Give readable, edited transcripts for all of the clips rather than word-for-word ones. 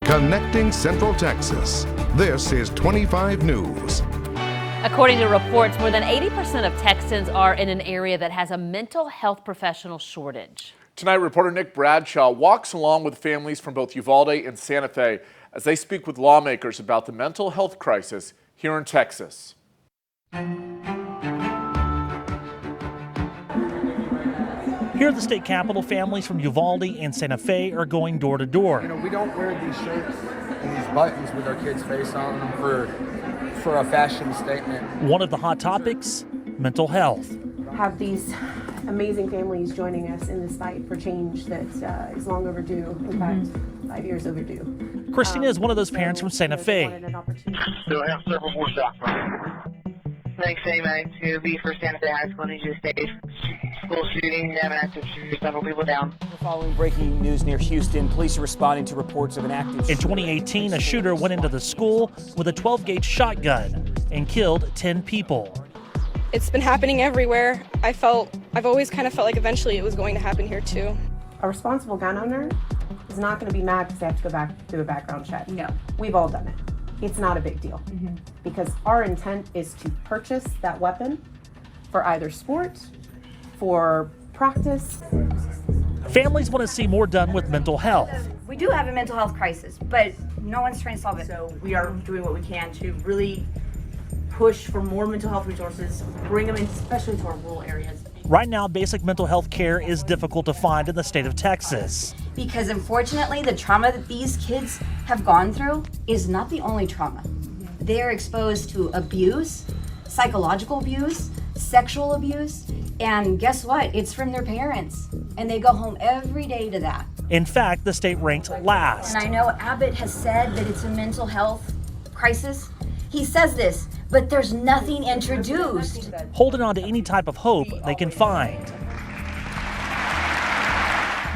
Connecting Central Texas. This is 25 News. According to reports, more than 80% of Texans are in an area that has a mental health professional shortage. Tonight, reporter Nick Bradshaw walks along with families from both Uvalde and Santa Fe as they speak with lawmakers about the mental health crisis here in Texas. Here at the state capitol, families from Uvalde and Santa Fe are going door to door. You know, we don't wear these shirts and these buttons with our kids' face on them for a fashion statement. One of the hot topics, mental health. Have these amazing families joining us in this fight for change that is long overdue, in fact, 5 years overdue. Christina is one of those parents from Santa Fe. So I have several more staff members. Thanks, Amy, to be for Santa Fe High School in State. School shooting, have an active shooter, several people down. Following breaking news near Houston, police are responding to reports of an active shooter. In 2018, a shooter went into the school with a 12-gauge shotgun and killed 10 people. It's been happening everywhere. I've always kind of felt like eventually it was going to happen here too. A responsible gun owner is not going to be mad because they have to go back to a background check. No. We've all done it. It's not a big deal because our intent is to purchase that weapon for either sport, for practice. Families want to see more done with mental health. We do have a mental health crisis, but no one's trying to solve it. So we are doing what we can to really push for more mental health resources, bring them in, especially to our rural areas. Right now, basic mental health care is difficult to find in the state of Texas. Because unfortunately, the trauma that these kids have gone through is not the only trauma. They are exposed to abuse, psychological abuse, sexual abuse, and guess what? It's from their parents. And they go home every day to that. In fact, the state ranked last. And I know Abbott has said that it's a mental health crisis. He says this, but there's nothing introduced. Holding on to any type of hope they can find.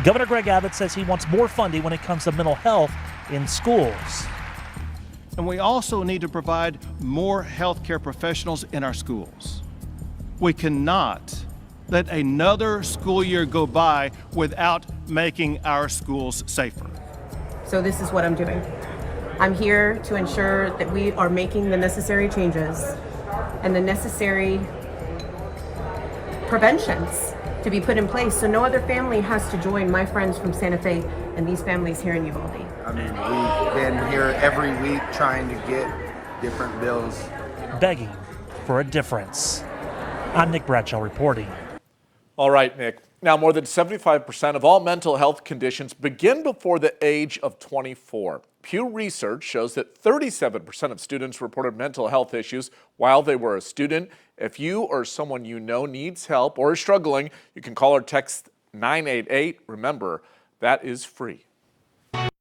Governor Greg Abbott says he wants more funding when it comes to mental health in schools. And we also need to provide more healthcare professionals in our schools. We cannot let another school year go by without making our schools safer. So this is what I'm doing. I'm here to ensure that we are making the necessary changes and the necessary preventions to be put in place so no other family has to join my friends from Santa Fe and these families here in Uvalde. I mean, we've been here every week trying to get different bills. Begging for a difference. I'm Nick Bradshaw reporting. All right, Nick. Now, more than 75% of all mental health conditions begin before the age of 24. Pew Research shows that 37% of students reported mental health issues while they were a student. If you or someone you know needs help or is struggling, you can call or text 988. Remember, that is free.